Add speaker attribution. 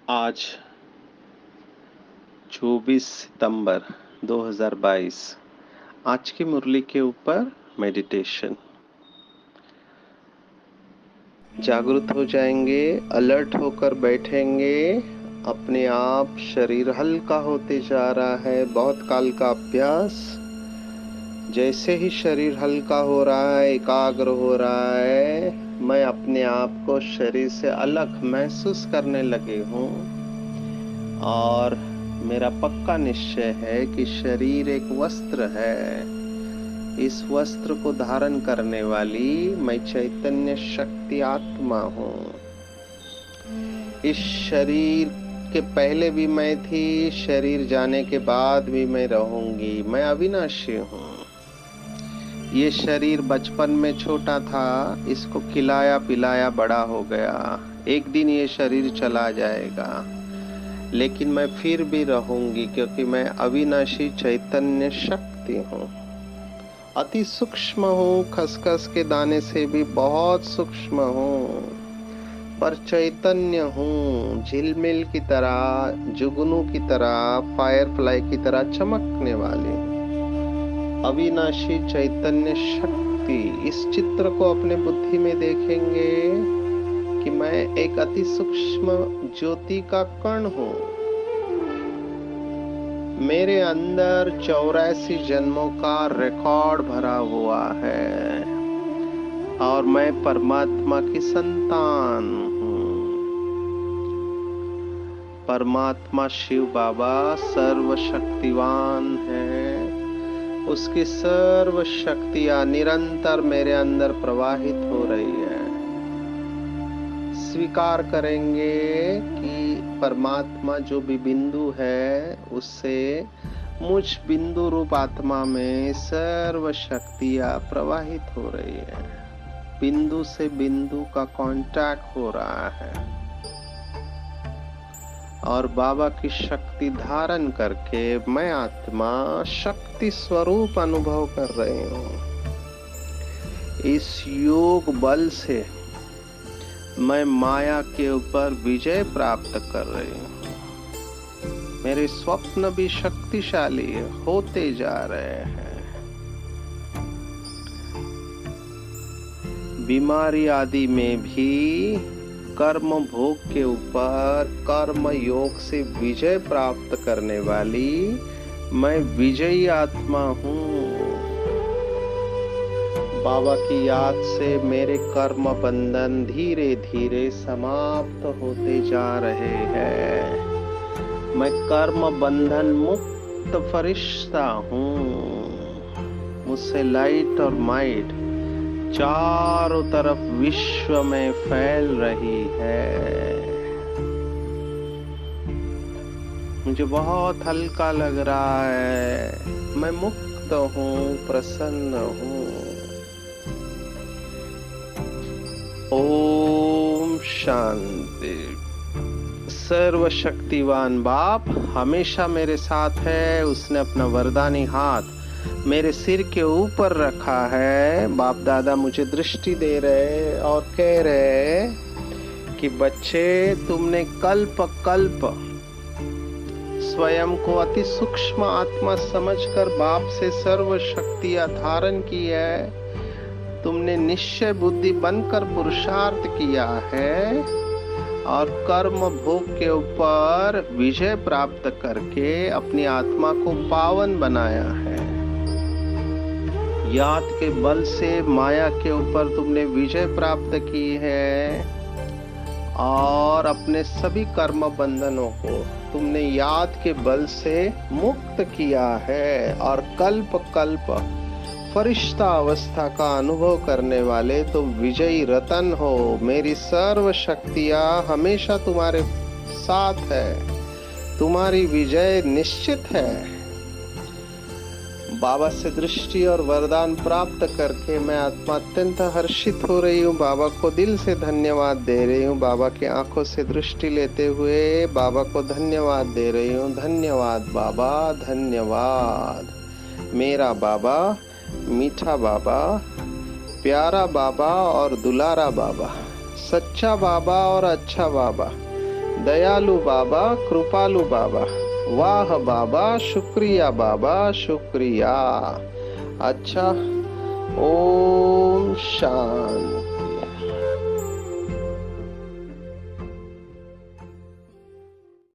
Speaker 1: आज 24 सितंबर 2022। आज की मुरली के ऊपर मेडिटेशन। जागृत हो जाएंगे, अलर्ट होकर बैठेंगे। अपने आप शरीर हल्का होते जा रहा है, बहुत काल का अभ्यास। जैसे ही शरीर हल्का हो रहा है, एकाग्र हो रहा है, मैं अपने आप को शरीर से अलग महसूस करने लगी हूँ। और मेरा पक्का निश्चय है कि शरीर एक वस्त्र है। इस वस्त्र को धारण करने वाली मैं चैतन्य शक्ति आत्मा हूँ। इस शरीर के पहले भी मैं थी, शरीर जाने के बाद भी मैं रहूंगी। मैं अविनाशी हूँ। ये शरीर बचपन में छोटा था, इसको खिलाया पिलाया बड़ा हो गया। एक दिन ये शरीर चला जाएगा, लेकिन मैं फिर भी रहूंगी, क्योंकि मैं अविनाशी चैतन्य शक्ति हूँ। अति सूक्ष्म हूँ, खसखस के दाने से भी बहुत सूक्ष्म हूँ, पर चैतन्य हूँ। झिलमिल की तरह, जुगनू की तरह, फायरफ्लाई की तरह चमकने वाली अविनाशी चैतन्य शक्ति। इस चित्र को अपने बुद्धि में देखेंगे कि मैं एक अति सूक्ष्म ज्योति का कण हूँ। मेरे अंदर 84 जन्मों का रिकॉर्ड भरा हुआ है और मैं परमात्मा की संतान हूँ। परमात्मा शिव बाबा सर्वशक्तिवान है। उसकी सर्व शक्तियां निरंतर मेरे अंदर प्रवाहित हो रही है। स्वीकार करेंगे कि परमात्मा जो भी बिंदु है, उससे मुझ बिंदु रूप आत्मा में सर्व शक्तियां प्रवाहित हो रही है। बिंदु से बिंदु का कांटेक्ट हो रहा है और बाबा की शक्ति धारण करके मैं आत्मा शक्ति स्वरूप अनुभव कर रही हूँ। इस योग बल से मैं माया के ऊपर विजय प्राप्त कर रही हूँ। मेरे स्वप्न भी शक्तिशाली होते जा रहे हैं। बीमारी आदि में भी कर्म भोग के ऊपर कर्म योग से विजय प्राप्त करने वाली मैं विजयी आत्मा हूँ। बाबा की याद से मेरे कर्म बंधन धीरे धीरे समाप्त होते जा रहे हैं। मैं कर्म बंधन मुक्त फरिश्ता हूँ। मुझसे लाइट और माइट चारों तरफ विश्व में फैल रही है। मुझे बहुत हल्का लग रहा है। मैं मुक्त हूँ, प्रसन्न हूँ। ओम शांति। सर्वशक्तिवान बाप हमेशा मेरे साथ है। उसने अपना वरदानी हाथ मेरे सिर के ऊपर रखा है। बाप दादा मुझे दृष्टि दे रहे और कह रहे कि बच्चे, तुमने कल्प कल्प स्वयं को अति सूक्ष्म आत्मा समझकर बाप से सर्व शक्तियां धारण की है। तुमने निश्चय बुद्धि बनकर पुरुषार्थ किया है और कर्म भोग के ऊपर विजय प्राप्त करके अपनी आत्मा को पावन बनाया है। याद के बल से माया के ऊपर तुमने विजय प्राप्त की है और अपने सभी कर्म बंधनों को तुमने याद के बल से मुक्त किया है और कल्प कल्प फरिश्ता अवस्था का अनुभव करने वाले तुम विजयी रतन हो। मेरी सर्व शक्तियां हमेशा तुम्हारे साथ है। तुम्हारी विजय निश्चित है। बाबा से दृष्टि और वरदान प्राप्त करके मैं आत्मा अत्यंत हर्षित हो रही हूँ। बाबा को दिल से धन्यवाद दे रही हूँ। बाबा की आंखों से दृष्टि लेते हुए बाबा को धन्यवाद दे रही हूँ। धन्यवाद बाबा, धन्यवाद। मेरा बाबा, मीठा बाबा, प्यारा बाबा और दुलारा बाबा, सच्चा बाबा और अच्छा बाबा, दयालु बाबा, कृपालु बाबा, वाह बाबा, शुक्रिया बाबा, शुक्रिया। अच्छा, ओम शांति।